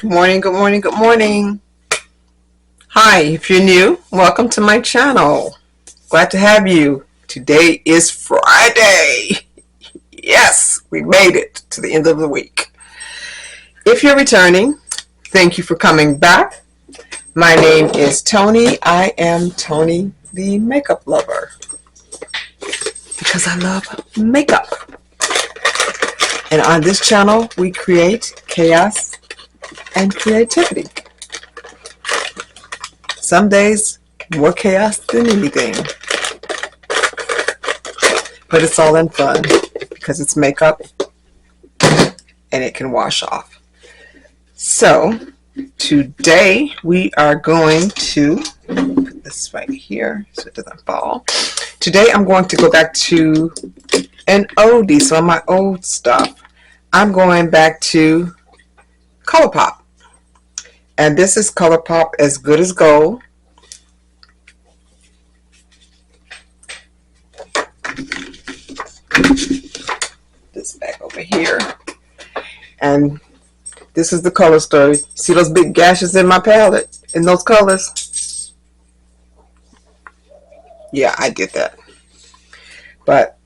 Good morning, good morning, good morning. Hi, if you're new, welcome to my channel. Glad to have you. Today is Friday. Yes, we made it to the end of the week. If you're returning, thank you for coming back. My name is Tony. I am Tony, the makeup lover, because I love makeup. And on this channel, we create chaos and creativity. Some days, more chaos than anything. But it's all in fun because it's makeup and it can wash off. So, today we are going to put this right here so it doesn't fall. Today I'm going to go back to an oldie, some of my old stuff. I'm going back to Colourpop. And this is Colourpop As Good As Gold. This back over here. And this is the color story. See those big gashes in my palette? In those colors? Yeah, I did that. But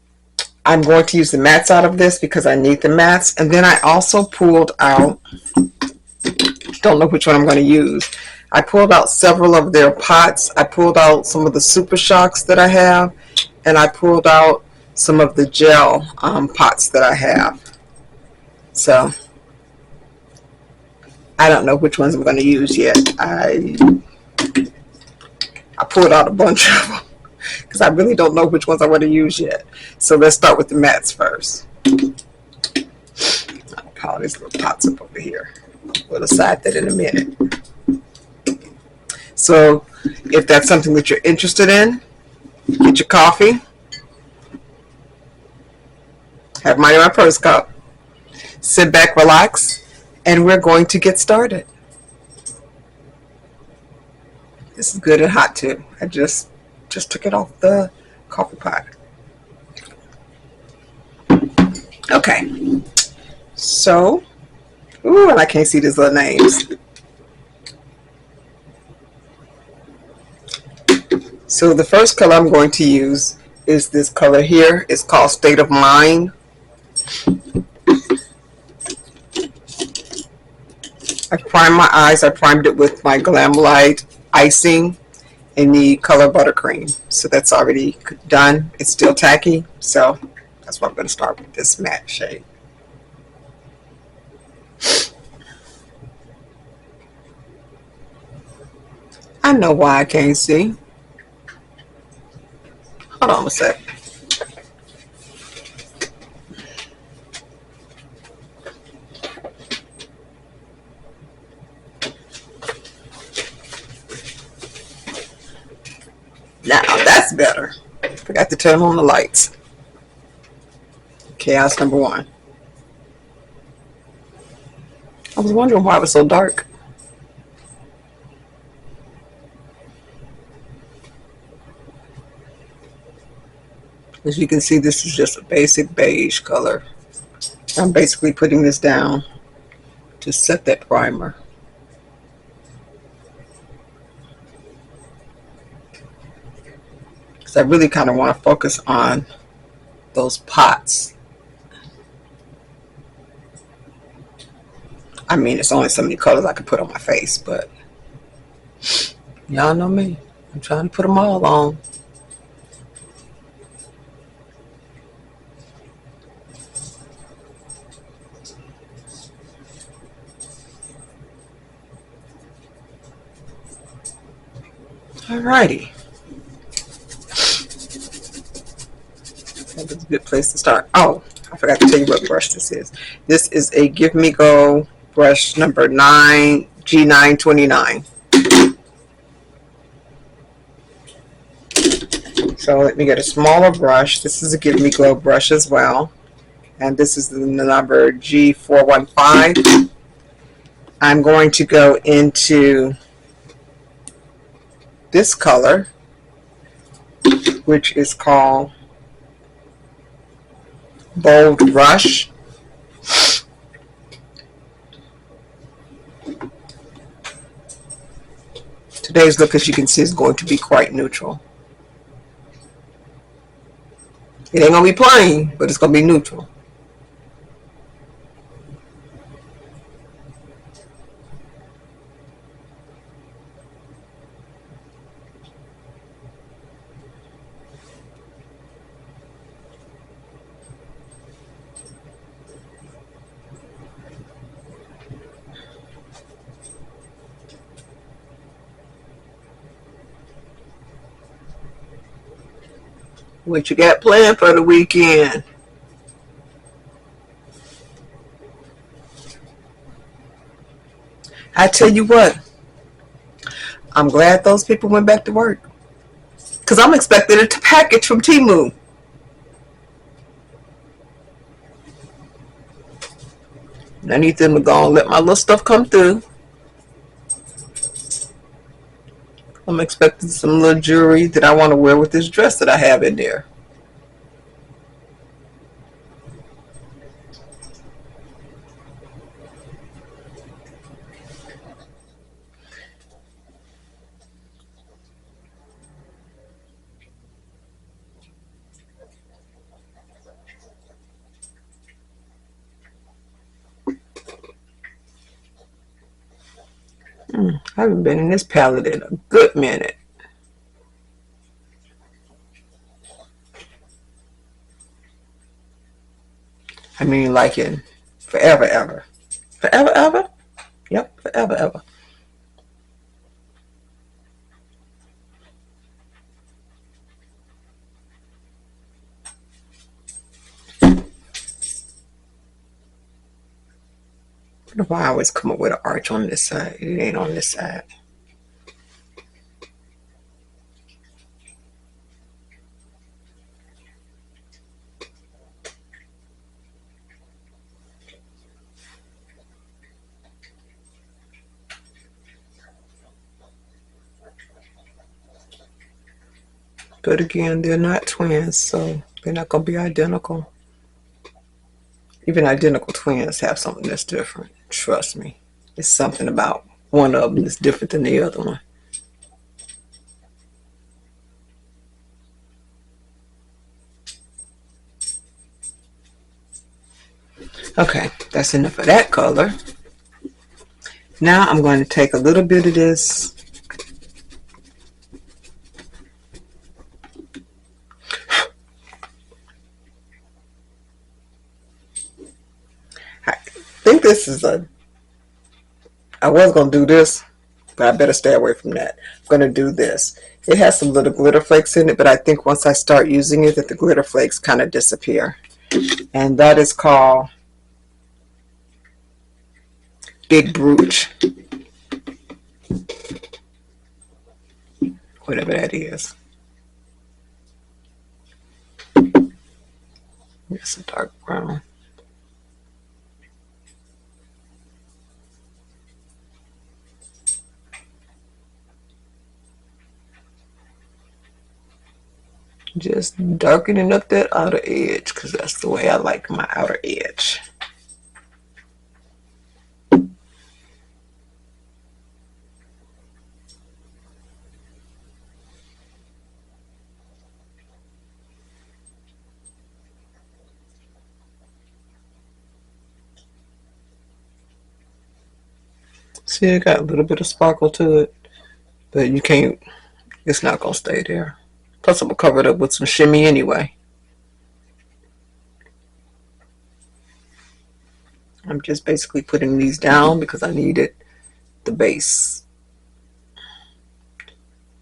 I'm going to use the mattes out of this because I need the mattes. And then I also pulled out, don't know which one I'm going to use. I pulled out several of their pots. I pulled out some of the Super Shocks that I have. And I pulled out some of the gel pots that I have. So I don't know which ones I'm going to use yet. I pulled out a bunch of them because I really don't know which ones I want to use yet. So let's start with the mattes first. I'll pile these little pots up over here. We'll decide that in a minute. So if that's something that you're interested in, get your coffee. Have mine in my purse cup. Sit back, relax, and we're going to get started. This is good and hot too. I just took it off the coffee pot. Okay. So, ooh, and I can't see these little names. So the first color I'm going to use is this color here. It's called State of Mind. I primed my eyes. I primed it with my Glam Light icing in the color Buttercream. So that's already done. It's still tacky. So that's why I'm going to start with this matte shade. I know why I can't see. Hold on a sec. Now that's better. Forgot to turn on the lights. Chaos number one. I was wondering why it was so dark. As you can see, this is just a basic beige color. I'm basically putting this down to set that primer. Because I really kind of want to focus on those pots. I mean, it's only so many colors I could put on my face, but y'all know me. I'm trying to put them all on. Alrighty. That's a good place to start. Oh, I forgot to tell you what brush this is. This is a Give Me Go brush number 9, G929. So let me get a smaller brush. This is a Give Me Glow brush as well. And this is the number G415. I'm going to go into this color, which is called Bold Rush. Today's look, as you can see, is going to be quite neutral. It ain't gonna be plain, but it's gonna be neutral. What you got planned for the weekend? I tell you what, I'm glad those people went back to work, because I'm expecting a package from Temu. I need them to go and let my little stuff come through. I'm expecting some little jewelry that I want to wear with this dress that I have in there. I haven't been in this palette in a good minute. I mean, like in forever, ever. Forever, ever? Yep, forever, ever. I don't know why I always come up with an arch on this side. It ain't on this side. But again, they're not twins, so they're not going to be identical. Even identical twins have something that's different. Trust me. It's something about one of them that's different than the other one. Okay, that's enough of that color. Now I'm going to take a little bit of this I think this is I was going to do this, but I better stay away from that. I'm going to do this. It has some little glitter flakes in it, but I think once I start using it, that the glitter flakes kind of disappear. And that is called Big Brooch. Whatever that is. It's a dark brown. Just darkening up that outer edge, because that's the way I like my outer edge. See, it got a little bit of sparkle to it, but you can't, it's not going to stay there. Plus, I'm going to cover it up with some shimmy anyway. I'm just basically putting these down because I needed the base.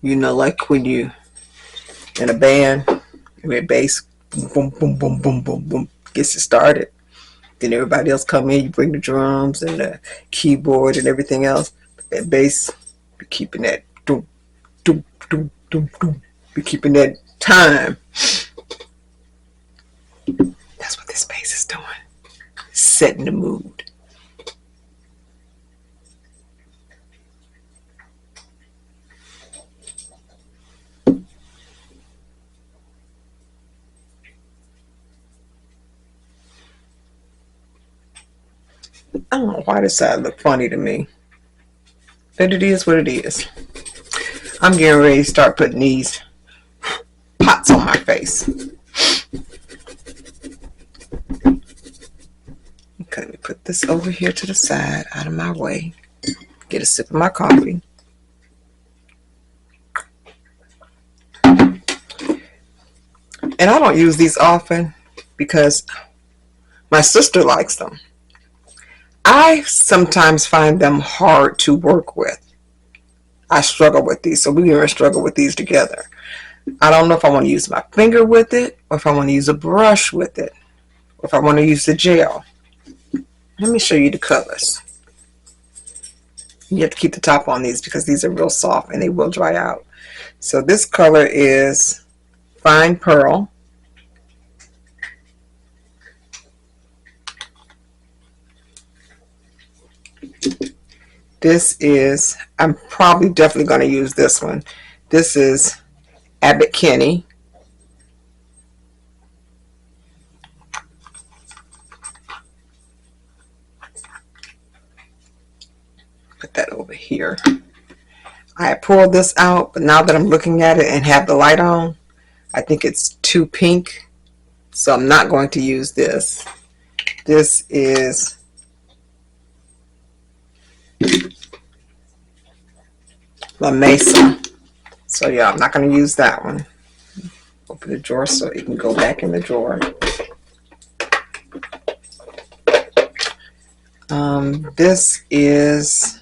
You know, like when you in a band, with bass, boom, boom, boom, boom, boom, boom, gets it started. Then everybody else come in, you bring the drums and the keyboard and everything else. That bass, be keeping that doom, doom, doom, doom, doom. Be keeping that time. That's what this bass is doing. Setting the mood. I don't know why this side look funny to me. But it is what it is. I'm getting ready to start putting these pots on my face. Okay, let me put this over here to the side, out of my way. Get a sip of my coffee. And I don't use these often because my sister likes them. I sometimes find them hard to work with. I struggle with these, so we're going to struggle with these together. I don't know if I want to use my finger with it, or if I want to use a brush with it, or if I want to use the gel. Let me show you the colors. You have to keep the top on these because these are real soft and they will dry out. So this color is Fine Pearl. This is, I'm probably definitely going to use this one. This is Abbott Kinney. Put that over here. I pulled this out, but now that I'm looking at it and have the light on, I think it's too pink, so I'm not going to use this. This is La Mesa. So yeah, I'm not going to use that one. Open the drawer so it can go back in the drawer. This is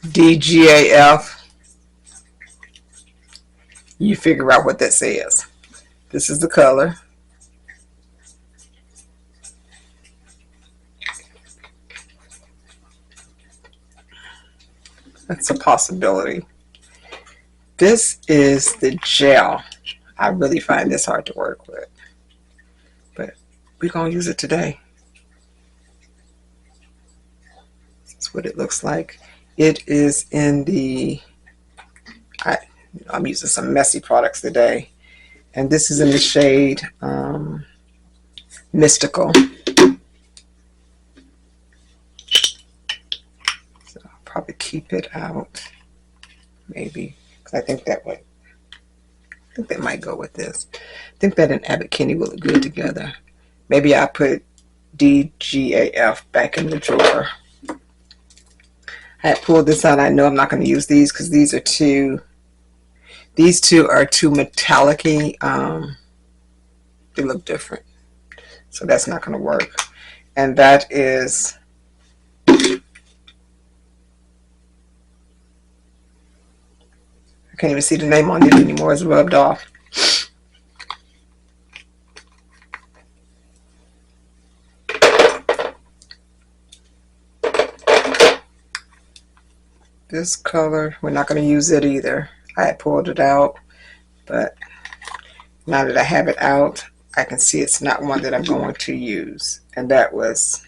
DGAF. You figure out what that says. This is the color. That's a possibility. This is the gel. I really find this hard to work with, but we're going to use it today. That's what it looks like. It is in the, I'm using some messy products today, and this is in the shade Mystical. So I'll probably keep it out, maybe, because I think that might go with this. I think that and Abbott Kinney will look good together. Maybe I put DGAF back in the drawer. I had pulled this out. I know I'm not going to use these because these are too, these two are too metallic-y. They look different. So that's not going to work. And that is, I can't even see the name on it anymore. It's rubbed off. This color, we're not going to use it either. I had pulled it out, but now that I have it out, I can see it's not one that I'm going to use. And that was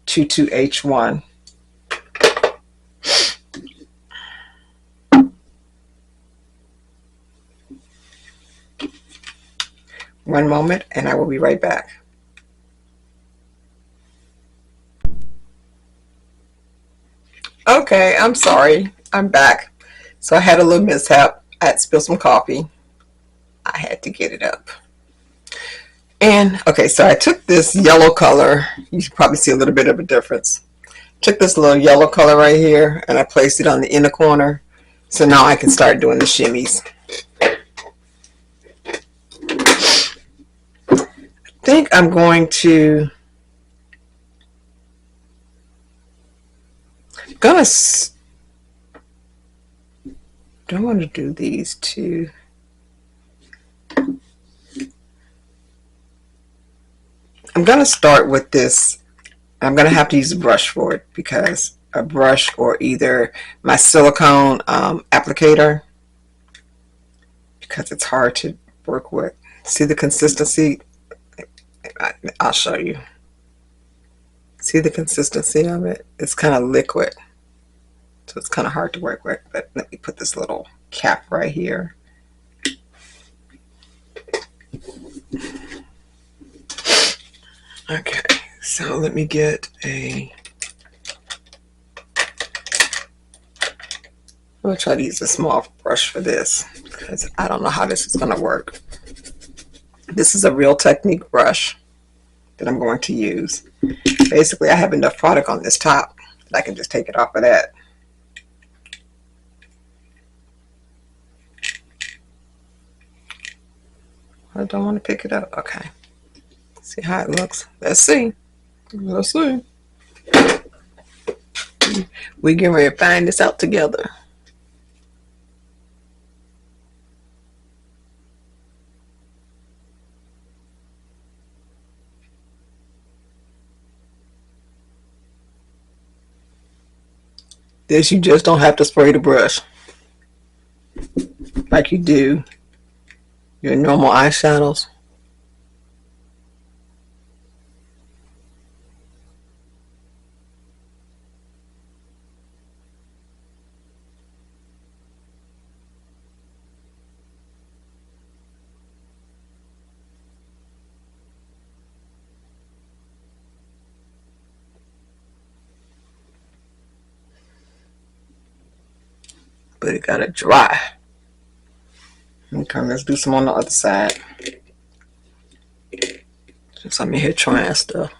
22H1. One moment, and I will be right back. Okay, I'm sorry. I'm back. So I had a little mishap. I had spilled some coffee. I had to get it up. And okay, so I took this yellow color. You can probably see a little bit of a difference. Took this little yellow color right here and I placed it on the inner corner. So now I can start doing the shimmies. I think I'm going to don't want to do these two. I'm going to start with this. I'm going to have to use a brush for it because a brush or either my silicone applicator, because it's hard to work with. See the consistency? I'll show you. See the consistency of it? It's kind of liquid. So it's kind of hard to work with, but let me put this little cap right here. Okay, so let me get a I'm gonna try to use a small brush for this because I don't know how this is gonna work. This is a Real Technique brush that I'm going to use. Basically, I have enough product on this top that I can just take it off of that. I don't want to pick it up. Okay. See how it looks. Let's see. Let's see. We get ready to find this out together. This, you just don't have to spray the brush like you do your normal eyeshadows. But it gotta dry. Okay, let's do some on the other side. Just I'm in here trying stuff.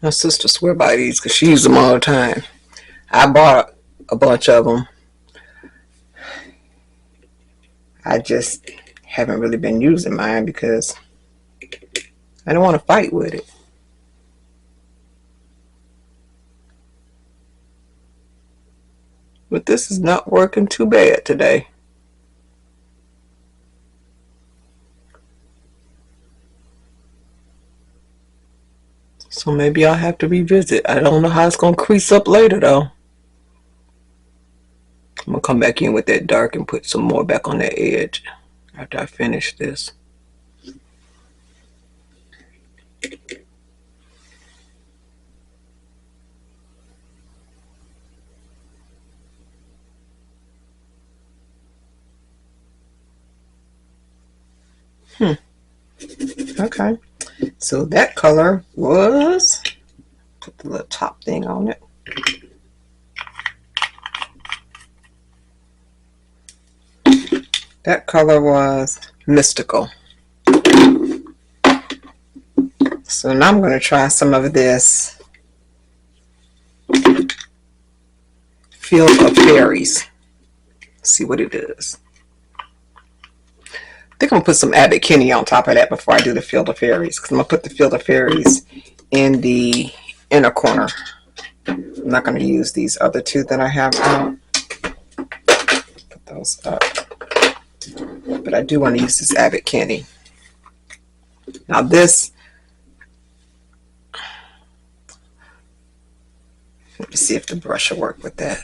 My sister swear by these because she uses them all the time. I bought a bunch of them. I just haven't really been using mine because I don't want to fight with it. But this is not working too bad today. So maybe I'll have to revisit. I don't know how it's going to crease up later though. I'm going to come back in with that dark and put some more back on that edge after I finish this. Okay. So that color was, put the little top thing on it. That color was Mystical. So now I'm going to try some of this Field of Fairies. See what it is. I think I'm going to put some Abbott Kinney on top of that before I do the Field of Fairies, because I'm going to put the Field of Fairies in the inner corner. I'm not going to use these other two that I have out. Put those up. But I do want to use this Abbott Kinney. Now this, let me see if the brush will work with that.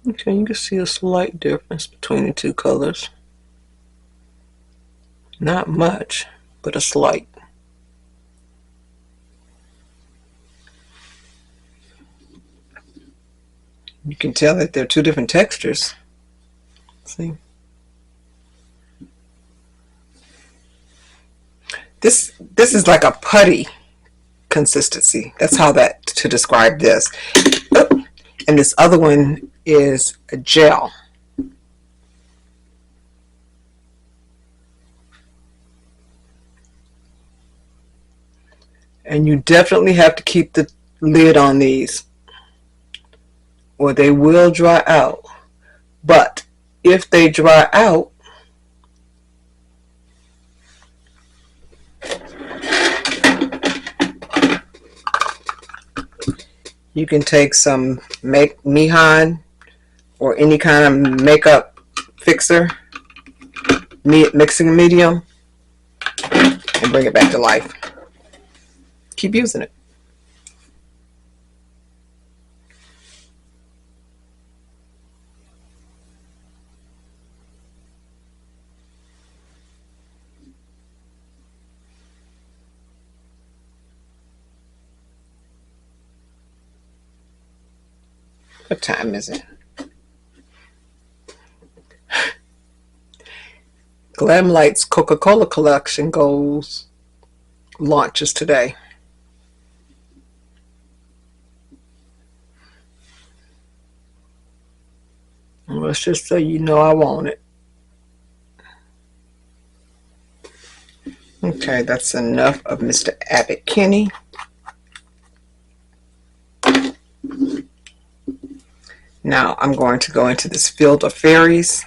Okay, you can see a slight difference between the two colors. Not much, but a slight. You can tell that they're two different textures. See? This is like a putty consistency. That's how to describe this. And this other one is a gel. And you definitely have to keep the lid on these or they will dry out. But if they dry out, you can take some Mihan or any kind of makeup fixer, mixing medium, and bring it back to life. Keep using it. What time is it? Glamlight's Coca-Cola collection launches today. Let's just so you know I want it. Okay, that's enough of Mr. Abbott Kinney. Now I'm going to go into this Field of Fairies.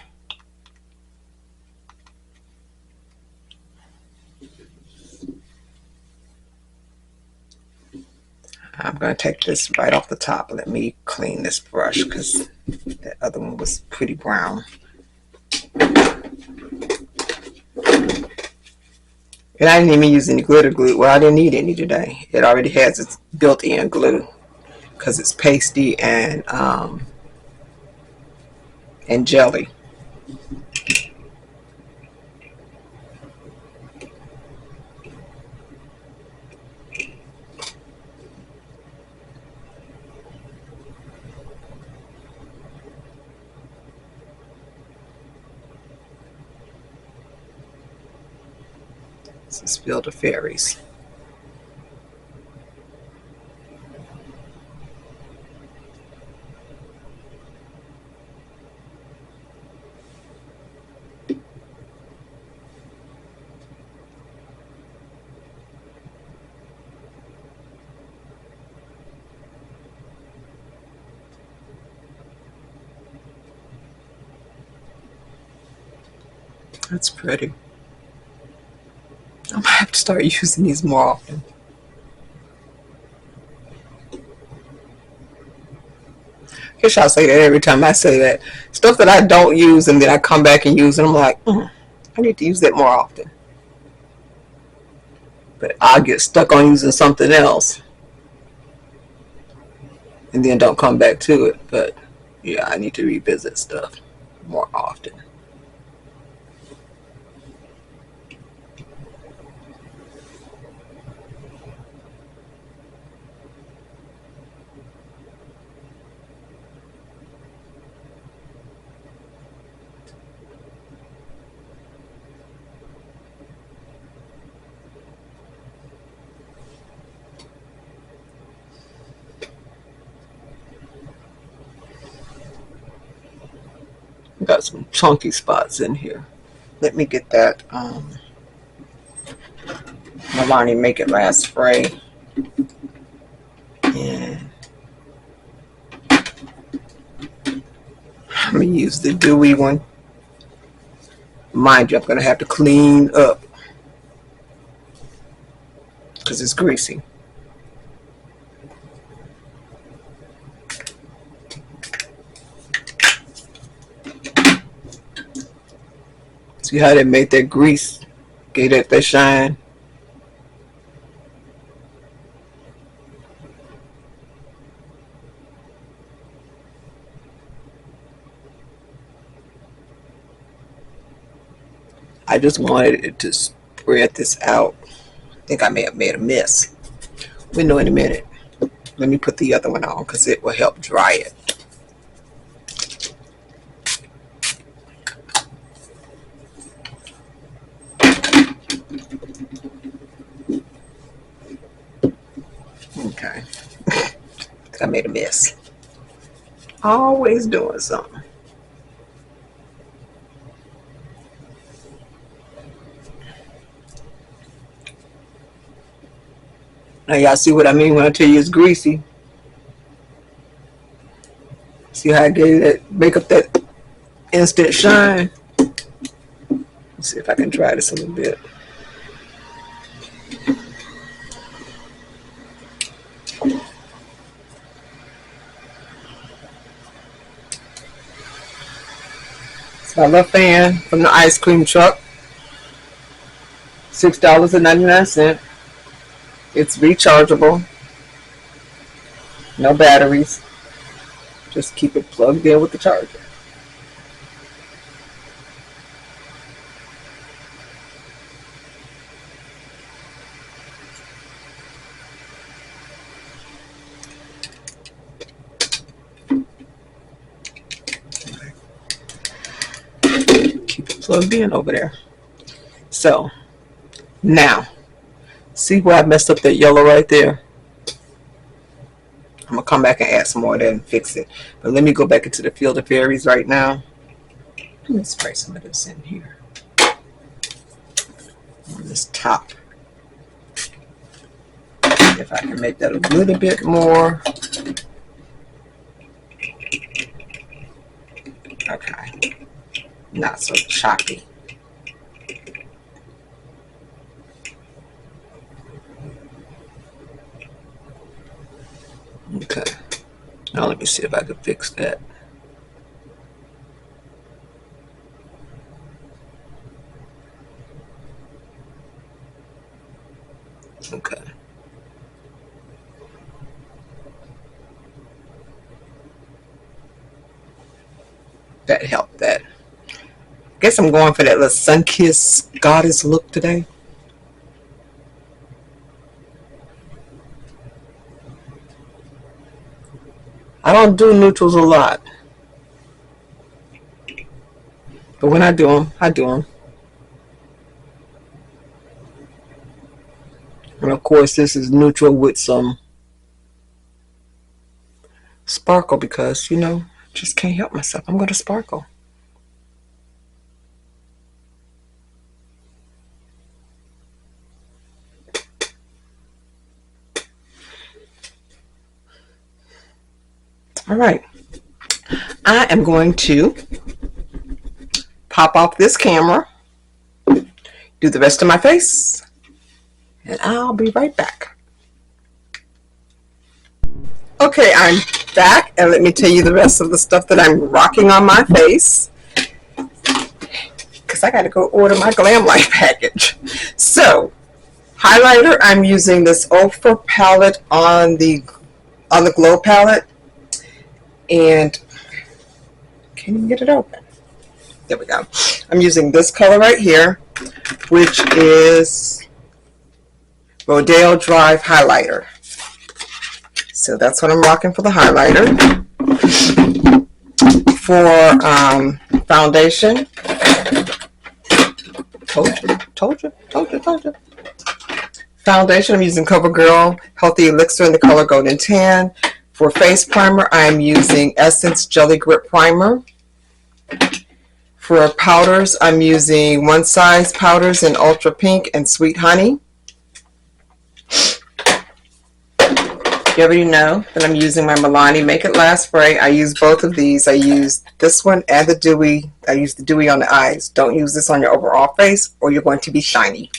I'm going to take this right off the top. Let me clean this brush because the other one was pretty brown. And I didn't even use any glitter glue. Well, I didn't need any today. It already has its built-in glue because it's pasty and jelly. This is Field of Fairies. That's pretty. I might have to start using these more often. I guess I'll say that every time I say that. Stuff that I don't use and then I come back and use and I'm like, I need to use that more often. But I'll get stuck on using something else and then don't come back to it. But yeah, I need to revisit stuff more often. Got some chunky spots in here. Let me get that Milani Make It Last spray. And I'm going to use the dewy one. Mind you, I'm going to have to clean up because it's greasy. See how they made that grease, gave that shine? I just wanted it to spread this out. I think I may have made a mess. We'll know in a minute. Let me put the other one on because it will help dry it. Okay. I made a mess. Always doing something. Now y'all see what I mean when I tell you it's greasy. See how I gave that, make up that Instant Shine. Let's see if I can dry this a little bit. It's my little fan from the ice cream truck. $6.99. It's rechargeable. No batteries. Just keep it plugged in with the charger. Keep it plugged in over there. So now, see where I messed up that yellow right there? I'm going to come back and add some more of that and fix it. But let me go back into the Field of Fairies right now. Let me spray some of this in here. On this top. If I can make that a little bit more. Okay. Not so choppy. Okay. Now let me see if I can fix that. Okay. That helped that. I guess I'm going for that little sun-kissed goddess look today. I don't do neutrals a lot. But when I do them, I do them. And of course, this is neutral with some sparkle because, you know, just can't help myself. I'm going to sparkle. All right. I am going to pop off this camera, do the rest of my face, and I'll be right back. Okay, I'm back, and let me tell you the rest of the stuff that I'm rocking on my face, because I got to go order my Glam Light package. So, highlighter, I'm using this Ofra palette on the Glow palette, and can you get it open? There we go. I'm using this color right here, which is Rodeo Drive highlighter. So that's what I'm rocking for the highlighter. For foundation, told you. Foundation, I'm using CoverGirl Healthy Elixir in the color Golden Tan. For face primer, I'm using Essence Jelly Grip Primer. For powders, I'm using One Size powders in Ultra Pink and Sweet Honey. You already know that I'm using my Milani Make It Last spray. I use both of these. I use this one and the dewy. I use the dewy on the eyes. Don't use this on your overall face or you're going to be shiny.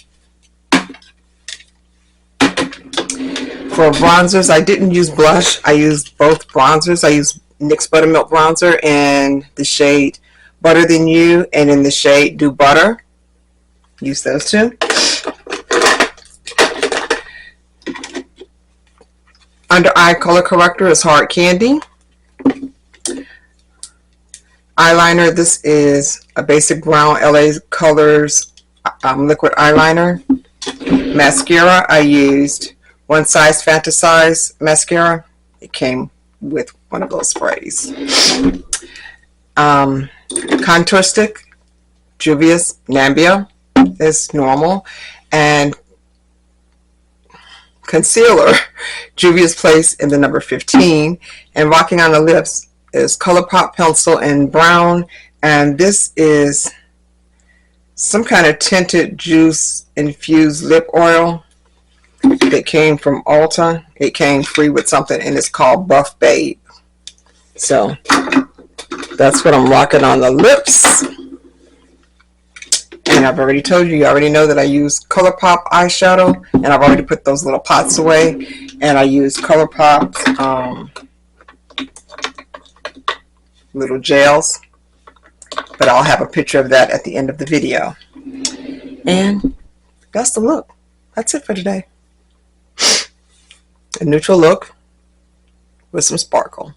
For bronzers, I didn't use blush. I used both bronzers. I used NYX Buttermilk Bronzer in the shade Butter Than You and in the shade Do Butter. Use those two. Under eye color corrector is Hard Candy. Eyeliner, this is a basic brown LA Colors liquid eyeliner. Mascara, I used One Size Fantasize mascara. It came with one of those sprays. Contour stick, Juvias Namibia is normal. And concealer, Juvias Place in the number 15. And rocking on the lips is Colourpop pencil in brown. And this is some kind of tinted juice infused lip oil that came from Ulta. It came free with something and it's called Buff Babe. So That's what I'm rocking on the lips. And I've already told you, you already know that I use Colourpop eyeshadow, and I've already put those little pots away. And I use Colourpop little gels, but I'll have a picture of that at the end of the video. And that's the look. That's it for today. A neutral look with some sparkle.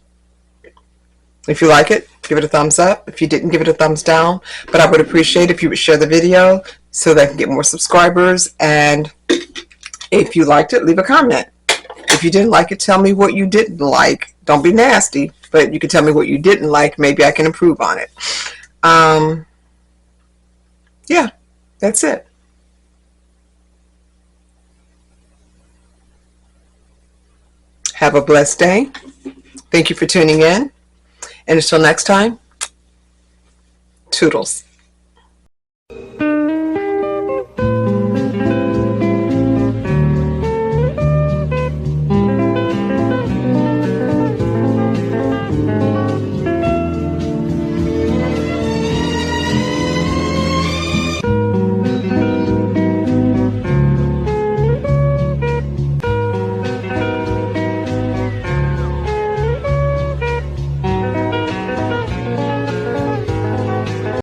If you like it, give it a thumbs up. If you didn't, give it a thumbs down. But I would appreciate if you would share the video so that I can get more subscribers. And if you liked it, leave a comment. If you didn't like it, tell me what you didn't like. Don't be nasty, but you can tell me what you didn't like. Maybe I can improve on it. Yeah, that's it. Have a blessed day. Thank you for tuning in. And until next time, toodles.